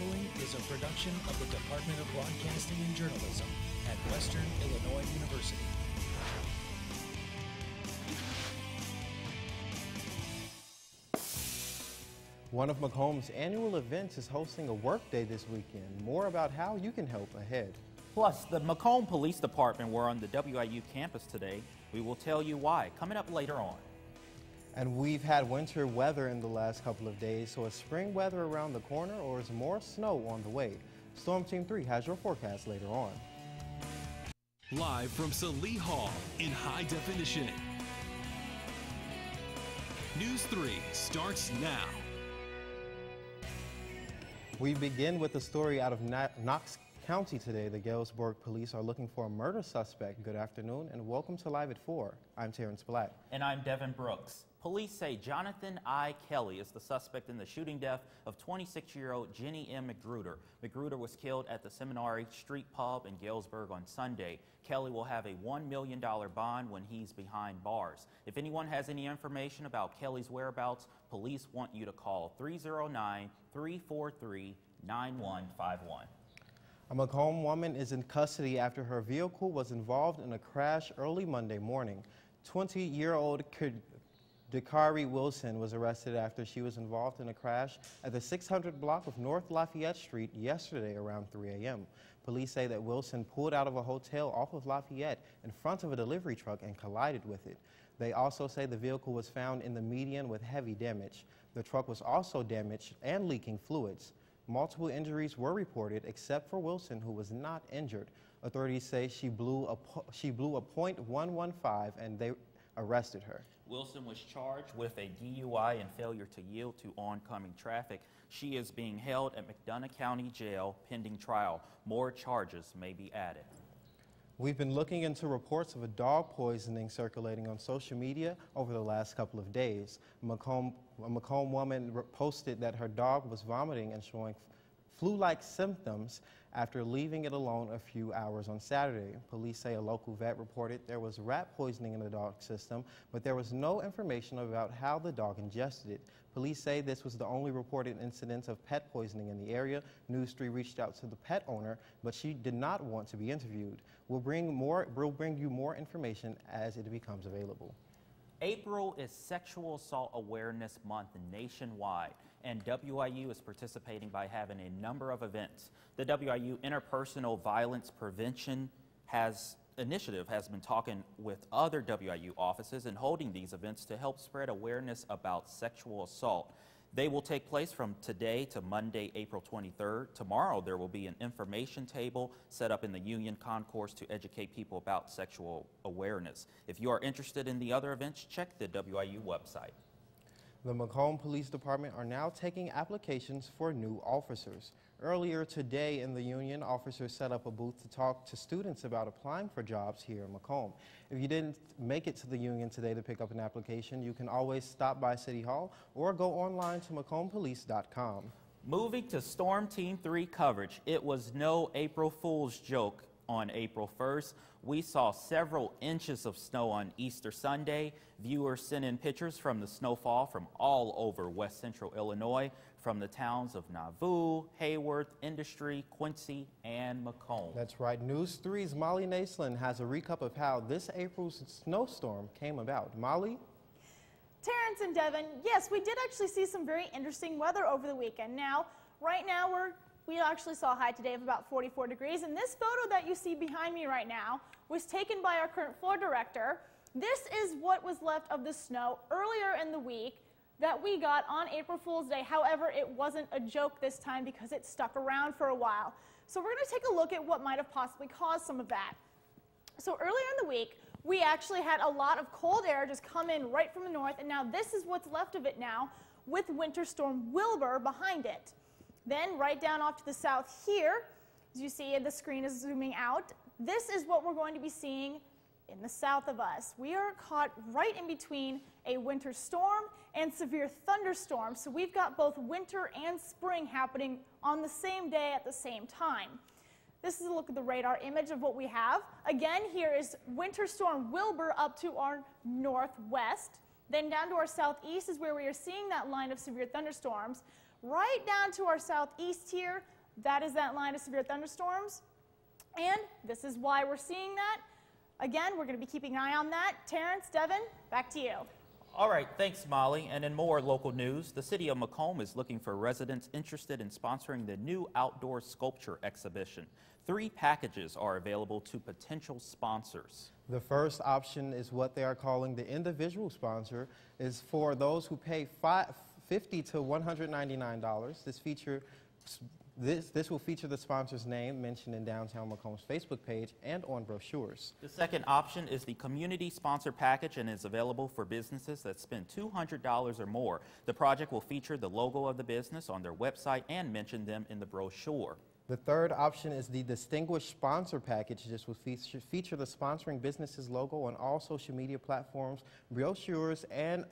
following is a production of the Department of Broadcasting and Journalism at Western Illinois University. One of Macomb's annual events is hosting a work day this weekend. More about how you can help ahead. Plus, the Macomb Police Department were on the WIU campus today. We will tell you why, coming up later on. And we've had winter weather in the last couple of days, so is spring weather around the corner or is more snow on the way? Storm Team 3 has your forecast later on. Live from Salee Hall in high definition. News 3 starts now. We begin with a story out of Knox County today. The Galesburg police are looking for a murder suspect. Good afternoon and welcome to Live at 4. I'm Terrence Black. And I'm Devin Brooks. Police say Jonathan I. Kelly is the suspect in the shooting death of 26-year-old Jenny M. Magruder. Magruder was killed at the Seminary Street Pub in Galesburg on Sunday. Kelly will have a $1 million bond when he's behind bars. If anyone has any information about Kelly's whereabouts, police want you to call 309-343-9151. A Macomb woman is in custody after her vehicle was involved in a crash early Monday morning. 20-year-old Dakarie Wilson was arrested after she was involved in a crash at the 600 block of North Lafayette Street yesterday around 3 a.m. Police say that Wilson pulled out of a hotel off of Lafayette in front of a delivery truck and collided with it. They also say the vehicle was found in the median with heavy damage. The truck was also damaged and leaking fluids. Multiple injuries were reported except for Wilson, who was not injured. Authorities say she blew a .115 and they arrested her. Wilson was charged with a DUI and failure to yield to oncoming traffic. She is being held at McDonough County Jail pending trial. More charges may be added. We've been looking into reports of a dog poisoning circulating on social media over the last couple of days. A Macomb woman posted that her dog was vomiting and showing flu-like symptoms after leaving it alone a few hours on Saturday. Police say a local vet reported there was rat poisoning in the dog system, but there was no information about how the dog ingested it. Police say this was the only reported incident of pet poisoning in the area. NEWS3 reached out to the pet owner, but she did not want to be interviewed. We'll bring you more information as it becomes available. April is Sexual Assault Awareness Month nationwide, and WIU is participating by having a number of events. The WIU Interpersonal Violence Prevention Initiative has been talking with other WIU offices and holding these events to help spread awareness about sexual assault. They will take place from today to Monday, April 23rd. Tomorrow, there will be an information table set up in the Union Concourse to educate people about sexual awareness. If you are interested in the other events, check the WIU website. The Macomb Police Department are now taking applications for new officers. Earlier today in the Union, officers set up a booth to talk to students about applying for jobs here in Macomb. If you didn't make it to the Union today to pick up an application, you can always stop by City Hall or go online to macombpolice.com. Moving to Storm Team 3 coverage, it was no April Fool's joke on April 1st. We saw several inches of snow on Easter Sunday. Viewers sent in pictures from the snowfall from all over West Central Illinois, from the towns of Nauvoo, Hayworth, Industry, Quincy, and Macomb. That's right. News 3's Molly Naslin has a recap of how this April's snowstorm came about. Molly? Terrence and Devin, yes, we did actually see some very interesting weather over the weekend. Now, right now, we actually saw a high today of about 44 degrees, and this photo that you see behind me right now was taken by our current floor director. This is what was left of the snow earlier in the week that we got on April Fool's Day. However, it wasn't a joke this time because it stuck around for a while. So we're going to take a look at what might have possibly caused some of that. So earlier in the week, we actually had a lot of cold air just come in right from the north, and now this is what's left of it now with Winter Storm Wilbur behind it. Then right down off to the south here, as you see the screen is zooming out, this is what we're going to be seeing in the south of us. We are caught right in between a winter storm and severe thunderstorms, so we've got both winter and spring happening on the same day at the same time. This is a look at the radar image of what we have. Again, here is Winter Storm Wilbur up to our northwest. Then down to our southeast is where we are seeing that line of severe thunderstorms. right down to our southeast here. That is that line of severe thunderstorms. And this is why we're seeing that. Again, we're going to be keeping an eye on that. Terrence, Devin, back to you. All right, thanks, Molly. And in more local news, the city of Macomb is looking for residents interested in sponsoring the new outdoor sculpture exhibition. 3 packages are available to potential sponsors. The first option is what they are calling the individual sponsor, is for those who pay $50 to $199. This will feature the sponsor's name mentioned in Downtown Macomb's Facebook page and on brochures. The second option is the community sponsor package and is available for businesses that spend $200 or more. The project will feature the logo of the business on their website and mention them in the brochure. The third option is the Distinguished Sponsor Package. This will feature the sponsoring business's logo on all social media platforms, brochures, and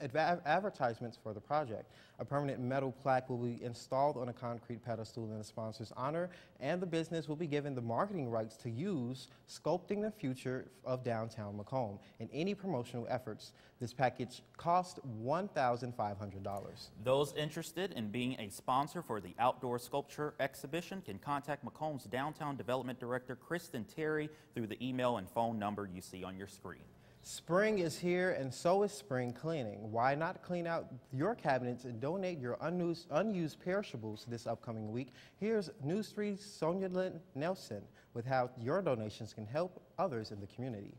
advertisements for the project. A permanent metal plaque will be installed on a concrete pedestal in the sponsor's honor, and the business will be given the marketing rights to use Sculpting the Future of Downtown Macomb in any promotional efforts. This package costs $1,500. Those interested in being a sponsor for the outdoor sculpture exhibition can contact Macomb's Downtown Development Director, Kristen Terry, through the email and phone number you see on your screen. Spring is here, and so is spring cleaning. Why not clean out your cabinets and donate your unused perishables this upcoming week? Here's NEWS3's Sonia Lynn Nelson with how your donations can help others in the community.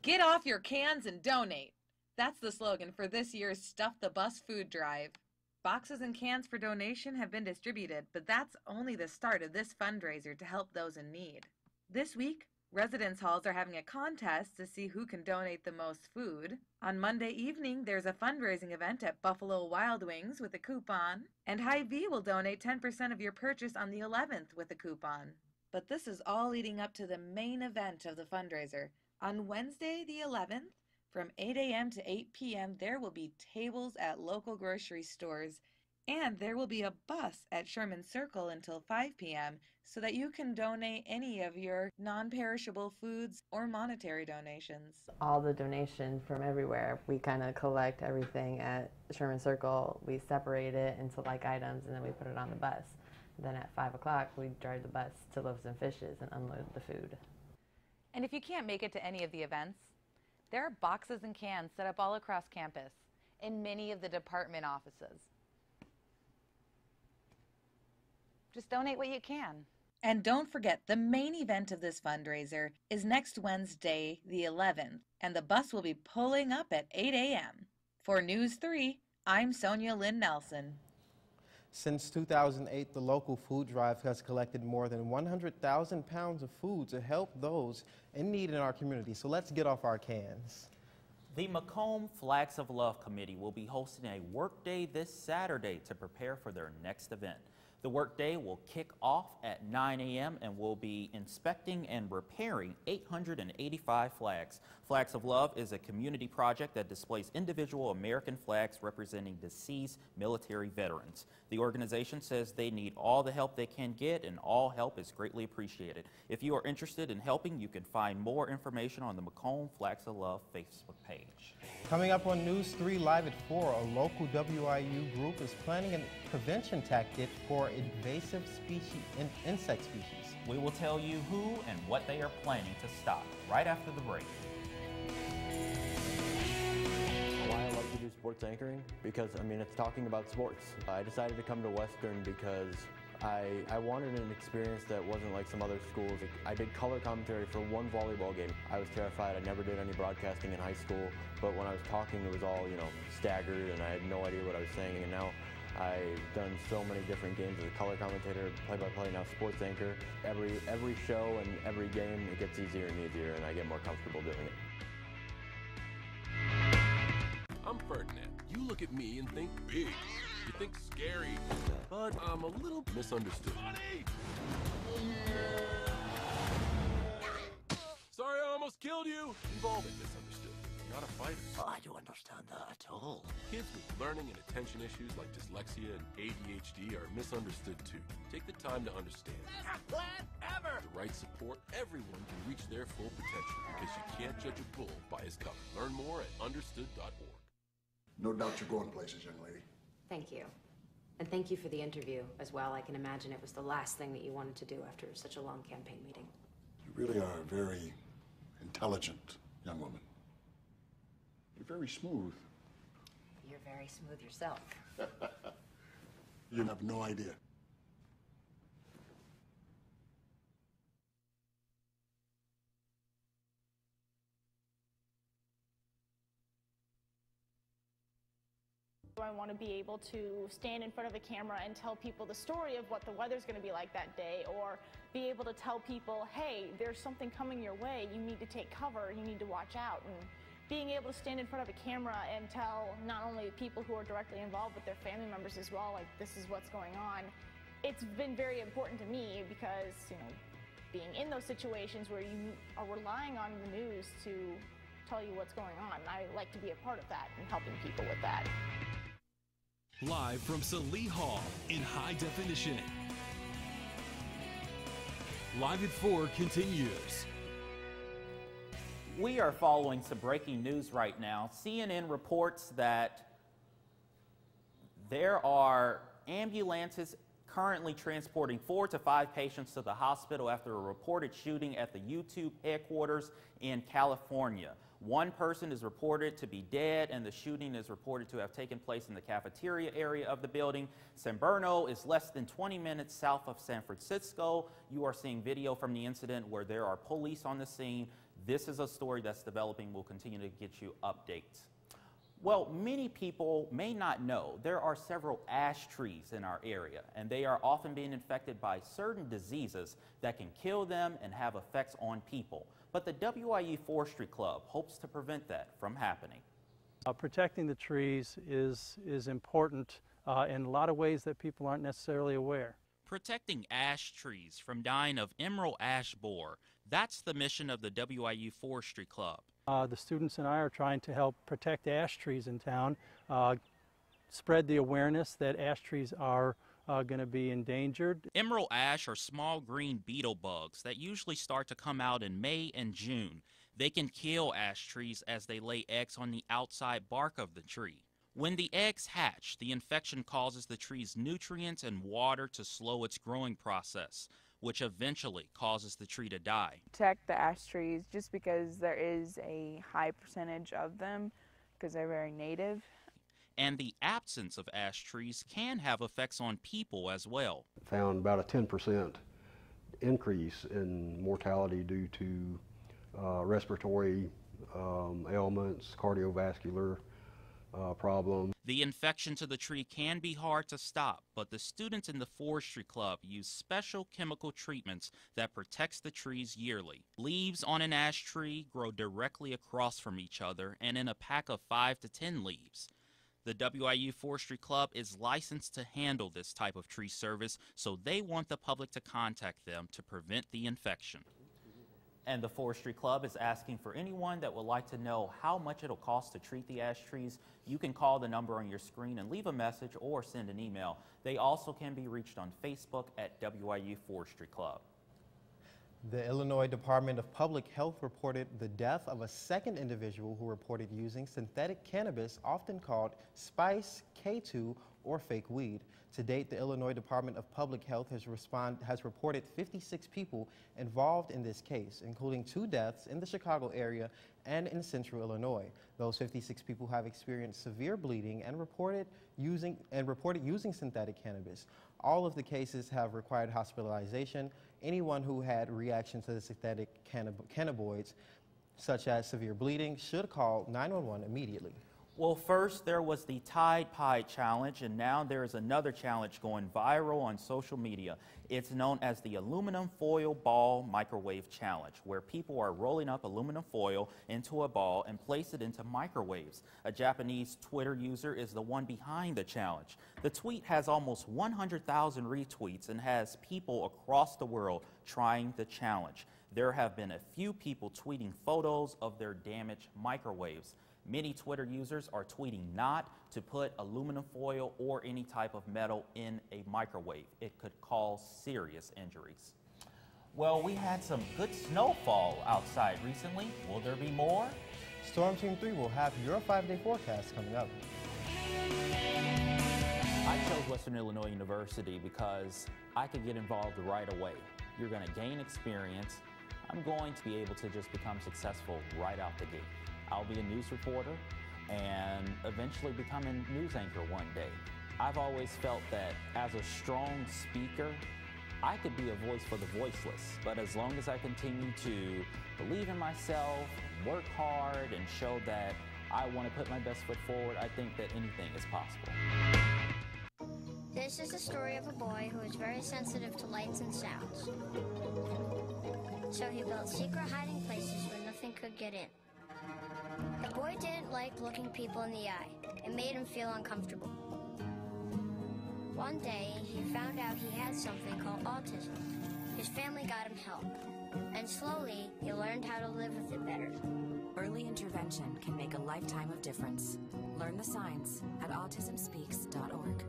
Get off your cans and donate. That's the slogan for this year's Stuff the Bus food drive. Boxes and cans for donation have been distributed, but that's only the start of this fundraiser to help those in need. This week, residence halls are having a contest to see who can donate the most food. On Monday evening, there's a fundraising event at Buffalo Wild Wings with a coupon, and Hy-Vee will donate 10% of your purchase on the 11th with a coupon. But this is all leading up to the main event of the fundraiser. On Wednesday, the 11th, from 8 a.m. to 8 p.m., there will be tables at local grocery stores, and there will be a bus at Sherman Circle until 5 p.m. so that you can donate any of your non-perishable foods or monetary donations. All the donation from everywhere, we kind of collect everything at Sherman Circle. We separate it into like items, and then we put it on the bus. Then at 5 o'clock, we drive the bus to Loaves and Fishes and unload the food. And if you can't make it to any of the events, there are boxes and cans set up all across campus in many of the department offices. Just donate what you can. And don't forget, the main event of this fundraiser is next Wednesday, the 11th, and the bus will be pulling up at 8 a.m. For NEWS3, I'm Sonia Lynn Nelson. Since 2008, the local food drive has collected more than 100,000 pounds of food to help those in need in our community. So let's get off our cans. The Macomb Flags of Love Committee will be hosting a work day this Saturday to prepare for their next event. The workday will kick off at 9 a.m. and will be inspecting and repairing 885 flags. Flags of Love is a community project that displays individual American flags representing deceased military veterans. The organization says they need all the help they can get, and all help is greatly appreciated. If you are interested in helping, you can find more information on the Macomb Flags of Love Facebook page. Coming up on NEWS3 Live at 4, a local WIU group is planning a prevention tactic for invasive insect species. We will tell you who and what they are planning to stop right after the break. Why I like to do sports anchoring? Because, it's talking about sports. I decided to come to Western because I wanted an experience that wasn't like some other schools. I did color commentary for one volleyball game. I was terrified. I never did any broadcasting in high school, but when I was talking, it was all, staggered, and I had no idea what I was saying. And now I've done so many different games as a color commentator, play-by-play, now sports anchor. Every show and every game, it gets easier and easier, and I get more comfortable doing it. I'm Ferdinand. You look at me and think big. You think scary, but I'm a little misunderstood. Sorry, I almost killed you. We've all been misunderstood. You're not a fighter. I don't understand that at all. Kids with learning and attention issues like dyslexia and ADHD are misunderstood too. Take the time to understand. Best plan ever! With the right support, everyone can reach their full potential, because you can't judge a bull by his cover. Learn more at understood.org. No doubt you're going places, young lady. Thank you. And thank you for the interview as well. I can imagine it was the last thing that you wanted to do after such a long campaign meeting. You really are a very intelligent young woman. You're very smooth. You're very smooth yourself. You have no idea. I want to be able to stand in front of a camera and tell people the story of what the weather's going to be like that day, or be able to tell people, hey, there's something coming your way, you need to take cover, you need to watch out. And being able to stand in front of a camera and tell not only people who are directly involved, but their family members as well, like, this is what's going on. It's been very important to me because, you know, being in those situations where you are relying on the news to tell you what's going on, I like to be a part of that and helping people with that. Live from Salee Hall in high definition. Live at 4 continues. We are following some breaking news right now. CNN reports that there are ambulances currently transporting 4 to 5 patients to the hospital after a reported shooting at the YouTube headquarters in California. One person is reported to be dead, and the shooting is reported to have taken place in the cafeteria area of the building. San Bernardino is less than 20 minutes south of San Francisco. You are seeing video from the incident where there are police on the scene. This is a story that's developing. We'll continue to get you updates. Well, many people may not know there are several ash trees in our area, and they are often being infected by certain diseases that can kill them and have effects on people. But the WIU Forestry Club hopes to prevent that from happening. Protecting the trees is important in a lot of ways that people aren't necessarily aware. Protecting ash trees from dying of emerald ash borer, that's the mission of the WIU Forestry Club. The students and I are trying to help protect ash trees in town, spread the awareness that ash trees are going to be endangered. Emerald ash are small green beetle bugs that usually start to come out in May and June. They can kill ash trees as they lay eggs on the outside bark of the tree. When the eggs hatch, the infection causes the tree's nutrients and water to slow its growing process, which eventually causes the tree to die. Protect the ash trees just because there is a high percentage of them because they're very native. And the absence of ash trees can have effects on people as well. Found about a 10% increase in mortality due to respiratory ailments, cardiovascular problems. The infection to the tree can be hard to stop, but the students in the Forestry Club use special chemical treatments that protects the trees yearly. Leaves on an ash tree grow directly across from each other and in a pack of 5 to 10 leaves. The WIU Forestry Club is licensed to handle this type of tree service, so they want the public to contact them to prevent the infection. And the Forestry Club is asking for anyone that would like to know how much it'll cost to treat the ash trees. You can call the number on your screen and leave a message or send an email. They also can be reached on Facebook at WIU Forestry Club. The Illinois Department of Public Health reported the death of a second individual who reported using synthetic cannabis, often called spice, K2, or fake weed. To date, the Illinois Department of Public Health has reported 56 people involved in this case, including 2 deaths in the Chicago area and in central Illinois. Those 56 people have experienced severe bleeding and reported using synthetic cannabis. All of the cases have required hospitalization. Anyone who had reaction to the synthetic cannabinoids, such as severe bleeding, should call 911 immediately. Well, first there was the Tide Pod Challenge, and now there is another challenge going viral on social media. It's known as the Aluminum Foil Ball Microwave Challenge, where people are rolling up aluminum foil into a ball and place it into microwaves. A Japanese Twitter user is the one behind the challenge. The tweet has almost 100,000 retweets and has people across the world trying the challenge. There have been a few people tweeting photos of their damaged microwaves. Many Twitter users are tweeting not to put aluminum foil or any type of metal in a microwave. It could cause serious injuries. Well, we had some good snowfall outside recently. Will there be more? Storm Team 3 will have your 5-day forecast coming up. I I chose Western Illinois University because I could get involved right away. You're going to gain experience. I'm going to be able to just become successful right out the gate. I'll be a news reporter and eventually become a news anchor one day. I've always felt that as a strong speaker, I could be a voice for the voiceless, but as long as I continue to believe in myself, work hard, and show that I want to put my best foot forward, I think that anything is possible. This is the story of a boy who is very sensitive to lights and sounds. So he built secret hiding places where nothing could get in. The boy didn't like looking people in the eye. It made him feel uncomfortable. One day, he found out he had something called autism. His family got him help, and slowly, he learned how to live with it better. Early intervention can make a lifetime of difference. Learn the signs at autismspeaks.org.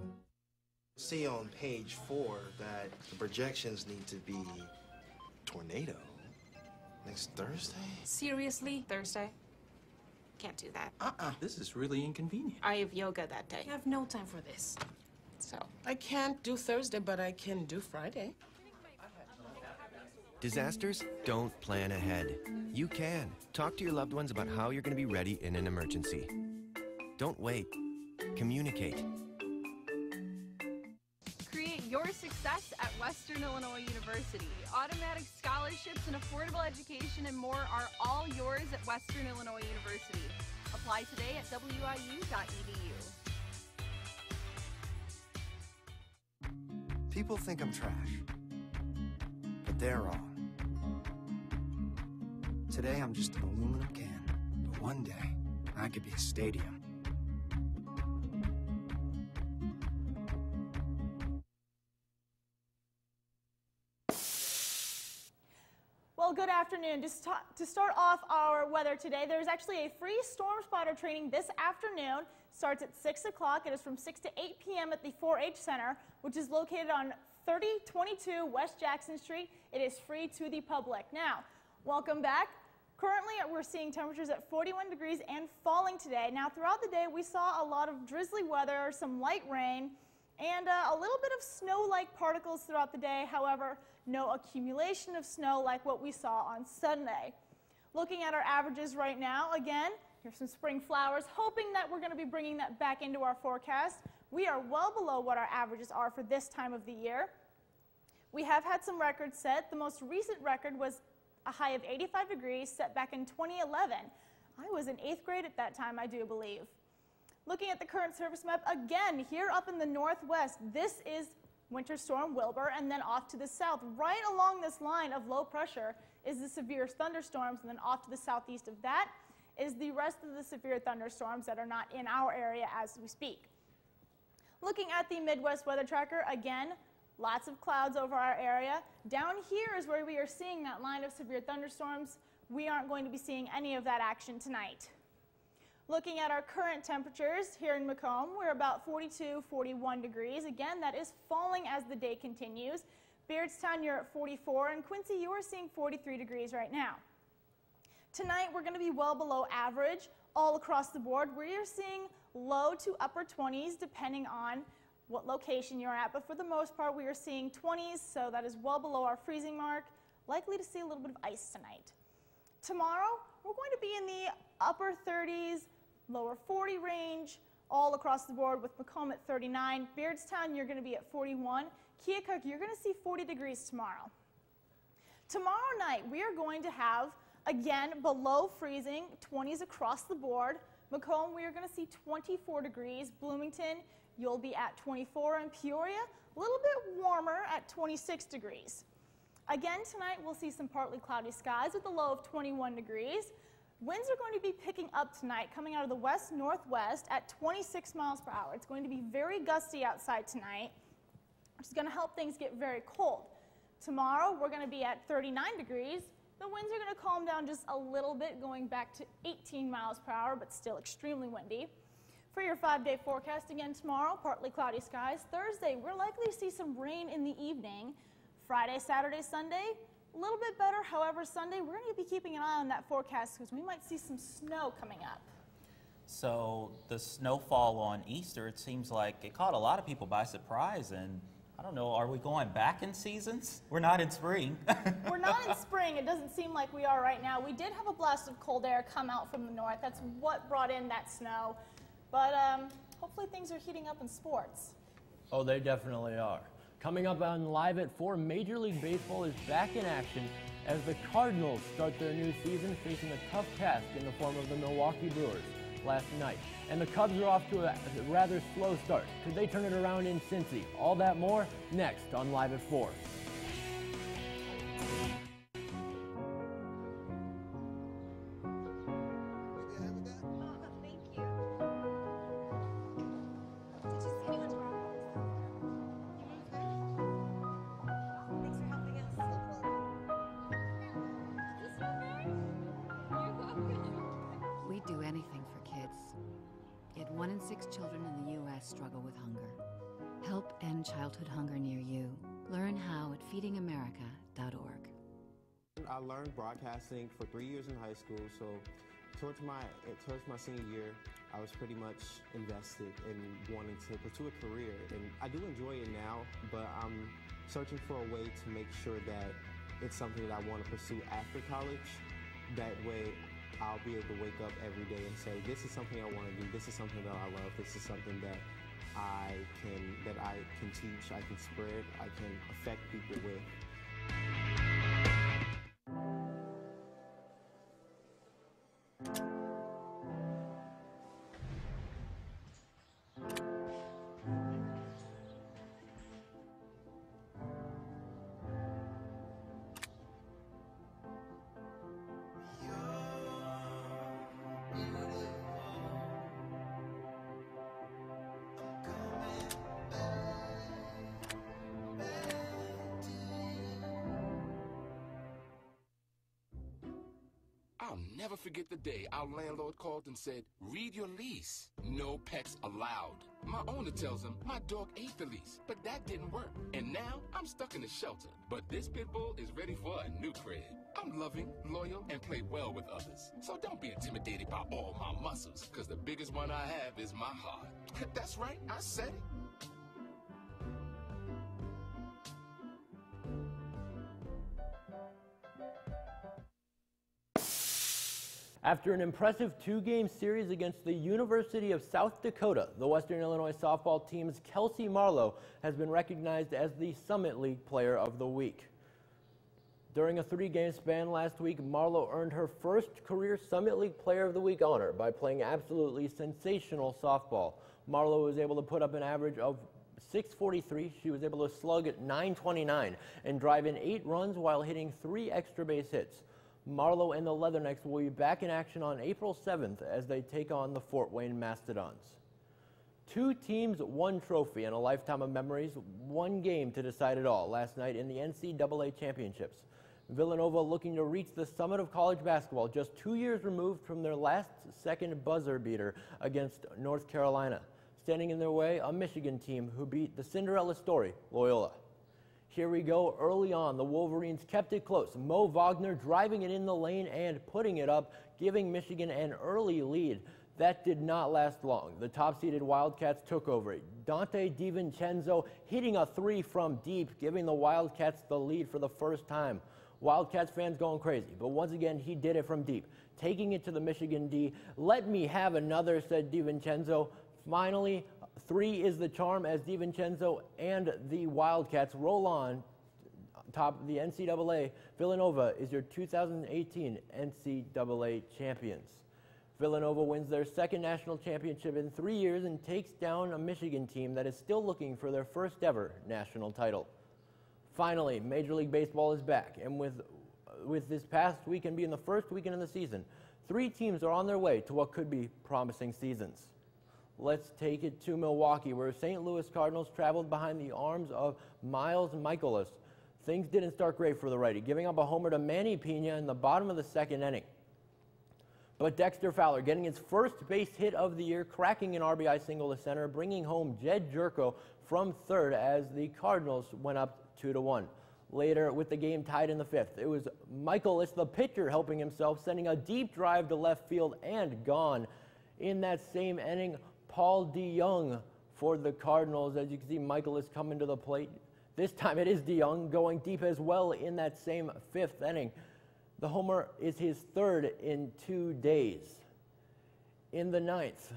See on page 4 that the projections need to be tornado next Thursday? Seriously? Thursday? Can't do that. This is really inconvenient. I have yoga that day. I have no time for this. So. I can't do Thursday, but I can do Friday. Disasters don't plan ahead. You can. Talk to your loved ones about how you're going to be ready in an emergency. Don't wait. Communicate. Create your success at Western Illinois University. Automatic scholarships and affordable education and more are all yours at Western Illinois University. Apply today at wiu.edu. People think I'm trash, but they're wrong. Today, I'm just an aluminum can, but one day, I could be a stadium. Well, good afternoon. To start off our weather today, there's actually a free storm spotter training this afternoon. Starts at 6 o'clock. It is from 6 to 8 p.m. at the 4-H Center, which is located on 3022 West Jackson Street. It is free to the public. Now, welcome back. Currently, we're seeing temperatures at 41 degrees and falling today. Now, throughout the day, we saw a lot of drizzly weather, some light rain, and a little bit of snow-like particles throughout the day. However, no accumulation of snow like what we saw on Sunday. Looking at our averages right now, again, here's some spring flowers, hoping that we're going to be bringing that back into our forecast. We are well below what our averages are for this time of the year. We have had some records set. The most recent record was a high of 85 degrees set back in 2011. I was in 8th grade at that time, I do believe. Looking at the current surface map, again, here up in the northwest, this is Winter Storm Wilbur, and then off to the south, right along this line of low pressure, is the severe thunderstorms, and then off to the southeast of that is the rest of the severe thunderstorms that are not in our area as we speak. Looking at the Midwest Weather Tracker, again, lots of clouds over our area. Down here is where we are seeing that line of severe thunderstorms. We aren't going to be seeing any of that action tonight. Looking at our current temperatures here in Macomb, we're about 42, 41 degrees. Again, that is falling as the day continues. Beardstown, you're at 44, and Quincy, you are seeing 43 degrees right now. Tonight, we're going to be well below average all across the board. We are seeing low to upper 20s depending on what location you're at, but for the most part, we are seeing 20s, so that is well below our freezing mark. Likely to see a little bit of ice tonight. Tomorrow, we're going to be in the upper 30s, lower 40 range, all across the board with Macomb at 39. Beardstown, you're going to be at 41. Keokuk, you're going to see 40 degrees tomorrow. Tomorrow night, we are going to have, again, below freezing, 20s across the board. Macomb, we are going to see 24 degrees. Bloomington, you'll be at 24. And Peoria, a little bit warmer at 26 degrees. Again, tonight, we'll see some partly cloudy skies with a low of 21 degrees. Winds are going to be picking up tonight, coming out of the west-northwest at 26 miles per hour. It's going to be very gusty outside tonight, which is going to help things get very cold. Tomorrow, we're going to be at 39 degrees. The winds are going to calm down just a little bit, going back to 18 miles per hour, but still extremely windy. For your 5-day forecast, again tomorrow, partly cloudy skies. Thursday, we're likely to see some rain in the evening. Friday, Saturday, Sunday, a little bit better. However, Sunday, we're going to be keeping an eye on that forecast because we might see some snow coming up. So the snowfall on Easter, it seems like it caught a lot of people by surprise. And I don't know, are we going back in seasons? We're not in spring. We're not in spring. It doesn't seem like we are right now. We did have a blast of cold air come out from the north. That's what brought in that snow. But hopefully things are heating up in sports. Oh, they definitely are. Coming up on Live at 4, Major League Baseball is back in action as the Cardinals start their new season facing a tough task in the form of the Milwaukee Brewers last night. And the Cubs are off to a rather slow start. Could they turn it around in Cincy? All that more next on Live at 4. We do anything for kids. Yet 1 in 6 children in the U.S. struggle with hunger. Help end childhood hunger near you. Learn how at feedingamerica.org. I learned broadcasting for 3 years in high school, so towards my senior year, I was pretty much invested in wanting to pursue a career. And I do enjoy it now, but I'm searching for a way to make sure that it's something that I want to pursue after college. That way, I'll be able to wake up every day and say, this is something I want to do, this is something that I love, this is something that I can teach, I can spread, I can affect people with. I'll never forget the day our landlord called and said, read your lease. No pets allowed. My owner tells him my dog ate the lease, but that didn't work. And now I'm stuck in the shelter. But this pit bull is ready for a new crib. I'm loving, loyal, and play well with others. So don't be intimidated by all my muscles, because the biggest one I have is my heart. That's right, I said it. After an impressive 2-game series against the University of South Dakota, the Western Illinois softball team's Kelsey Marlow has been recognized as the Summit League Player of the Week. During a 3-game span last week, Marlow earned her first career Summit League Player of the Week honor by playing absolutely sensational softball. Marlow was able to put up an average of .643. She was able to slug at .929 and drive in 8 runs while hitting 3 extra base hits. Marlow and the Leathernecks will be back in action on April 7th as they take on the Fort Wayne Mastodons. 2 teams, 1 trophy, and a lifetime of memories, 1 game to decide it all last night in the NCAA Championships. Villanova looking to reach the summit of college basketball just 2 years removed from their last second buzzer beater against North Carolina. Standing in their way, a Michigan team who beat the Cinderella story, Loyola. Here we go. Early on, the Wolverines kept it close. Mo Wagner driving it in the lane and putting it up, giving Michigan an early lead. That did not last long. The top-seeded Wildcats took over it. Dante DiVincenzo hitting a 3 from deep, giving the Wildcats the lead for the first time. Wildcats fans going crazy, but once again, he did it from deep, taking it to the Michigan D. Let me have another, said DiVincenzo. Finally, 3 is the charm as DiVincenzo and the Wildcats roll on top of the NCAA. Villanova is your 2018 NCAA champions. Villanova wins their second national championship in 3 years and takes down a Michigan team that is still looking for their first ever national title. Finally, Major League Baseball is back, and with this past weekend being the first weekend of the season, 3 teams are on their way to what could be promising seasons. Let's take it to Milwaukee, where St. Louis Cardinals traveled behind the arms of Miles Mikolas. Things didn't start great for the righty, giving up a homer to Manny Pena in the bottom of the 2nd inning. But Dexter Fowler getting his first base hit of the year, cracking an RBI single to center, bringing home Jed Jerko from 3rd as the Cardinals went up 2-1. Later, with the game tied in the 5th, it was Mikolas, the pitcher, helping himself, sending a deep drive to left field and gone. In that same inning, Paul DeYoung for the Cardinals. As you can see, Michael is coming to the plate. This time it is DeYoung going deep as well in that same 5th inning. The homer is his 3rd in 2 days. In the 9th,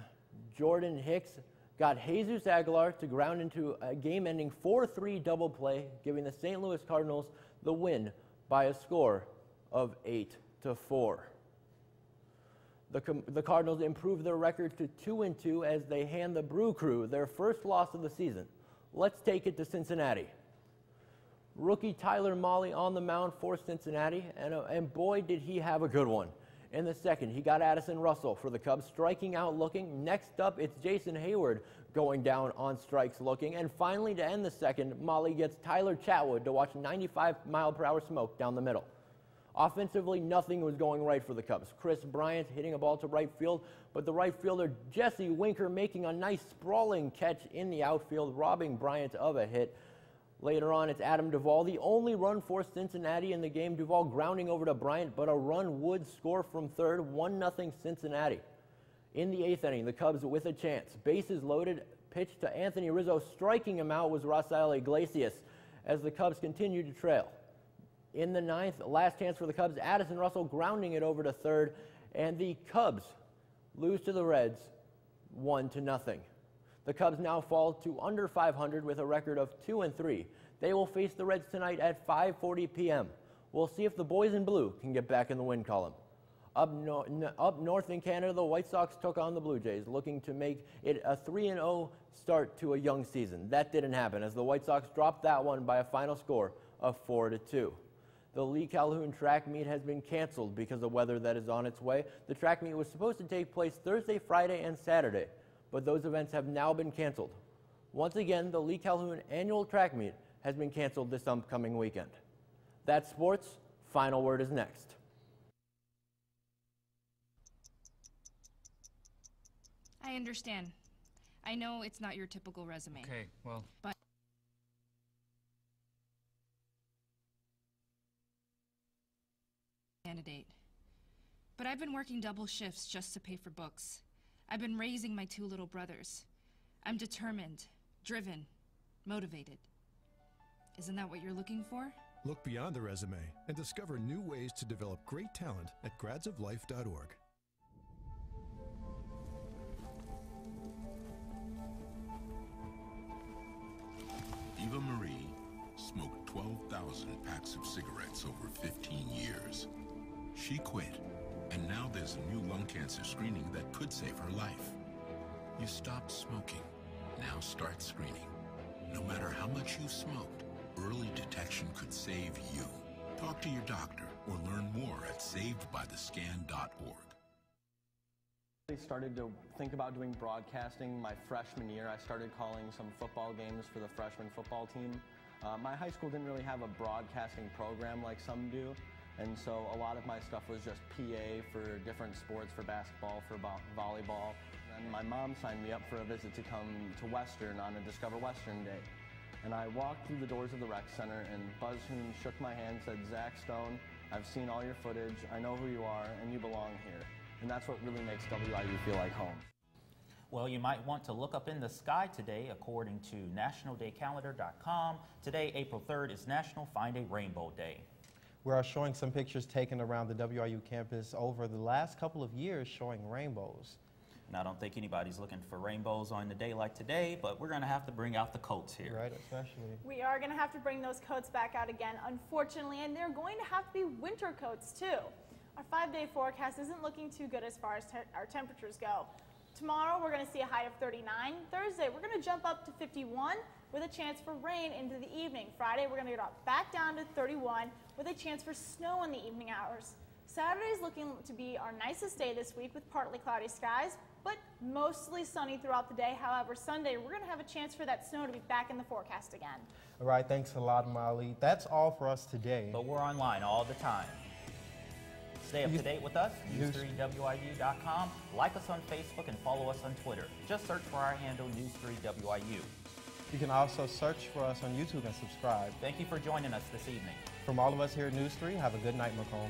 Jordan Hicks got Jesus Aguilar to ground into a game-ending 4-3 double play, giving the St. Louis Cardinals the win by a score of 8-4. The Cardinals improved their record to 2-2 as they hand the Brew Crew their first loss of the season. Let's take it to Cincinnati. Rookie Tyler Mahle on the mound for Cincinnati, and boy did he have a good one. In the 2nd, he got Addison Russell for the Cubs, striking out looking. Next up, it's Jason Hayward going down on strikes looking. And finally, to end the 2nd, Mahle gets Tyler Chatwood to watch 95-mile-per-hour smoke down the middle. Offensively, nothing was going right for the Cubs. Chris Bryant hitting a ball to right field, but the right fielder Jesse Winker making a nice sprawling catch in the outfield, robbing Bryant of a hit. Later on, it's Adam Duvall, the only run for Cincinnati in the game. Duvall grounding over to Bryant, but a run would score from third, 1-0 Cincinnati. In the 8th inning, the Cubs with a chance. Bases loaded, pitch to Anthony Rizzo. Striking him out was Rafael Iglesias as the Cubs continued to trail. In the 9th, last chance for the Cubs, Addison Russell grounding it over to third, and the Cubs lose to the Reds 1-0. The Cubs now fall to under 500 with a record of 2-3. They will face the Reds tonight at 5:40 p.m. We'll see if the boys in blue can get back in the win column. Up north in Canada, the White Sox took on the Blue Jays, looking to make it a 3-0 start to a young season. That didn't happen as the White Sox dropped that one by a final score of 4-2. The Lee Calhoun track meet has been canceled because of weather that is on its way. The track meet was supposed to take place Thursday, Friday, and Saturday, but those events have now been canceled. Once again, the Lee Calhoun annual track meet has been canceled this upcoming weekend. That's sports. Final word is next. I understand. I know it's not your typical resume. Okay, well. But candidate. But I've been working double shifts just to pay for books. I've been raising my 2 little brothers. I'm determined, driven, motivated. Isn't that what you're looking for? Look beyond the resume and discover new ways to develop great talent at gradsoflife.org. Eva Marie smoked 12,000 packs of cigarettes over 15 years. She quit, and now there's a new lung cancer screening that could save her life. You stopped smoking. Now start screening. No matter how much you smoked, early detection could save you. Talk to your doctor or learn more at savedbythescan.org. I started to think about doing broadcasting my freshman year. I started calling some football games for the freshman football team. My high school didn't really have a broadcasting program like some do, and so a lot of my stuff was just PA for different sports, for basketball, for volleyball. And my mom signed me up for a visit to come to Western on a Discover Western Day. And I walked through the doors of the rec center, and Buzz Hoon shook my hand, said, "Zach Stone, I've seen all your footage, I know who you are, and you belong here." And that's what really makes WIU feel like home. Well, you might want to look up in the sky today. According to nationaldaycalendar.com, today, April 3rd, is National Find a Rainbow Day. We are showing some pictures taken around the WIU campus over the last couple of years showing rainbows. And I don't think anybody's looking for rainbows on a day like today, but we're going to have to bring out the coats here. Right, especially. We are going to have to bring those coats back out again, unfortunately, and they're going to have to be winter coats, too. Our 5-day forecast isn't looking too good as far as our temperatures go. Tomorrow, we're going to see a high of 39. Thursday, we're going to jump up to 51 with a chance for rain into the evening. Friday, we're going to get back down to 31 with a chance for snow in the evening hours. Saturday is looking to be our nicest day this week with partly cloudy skies, but mostly sunny throughout the day. However, Sunday, we're going to have a chance for that snow to be back in the forecast again. All right, thanks a lot, Molly. That's all for us today. But we're online all the time. Stay up to date with us, news3wiu.com. Like us on Facebook and follow us on Twitter. Just search for our handle, News3WIU. You can also search for us on YouTube and subscribe. Thank you for joining us this evening. From all of us here at News 3, have a good night, Macomb.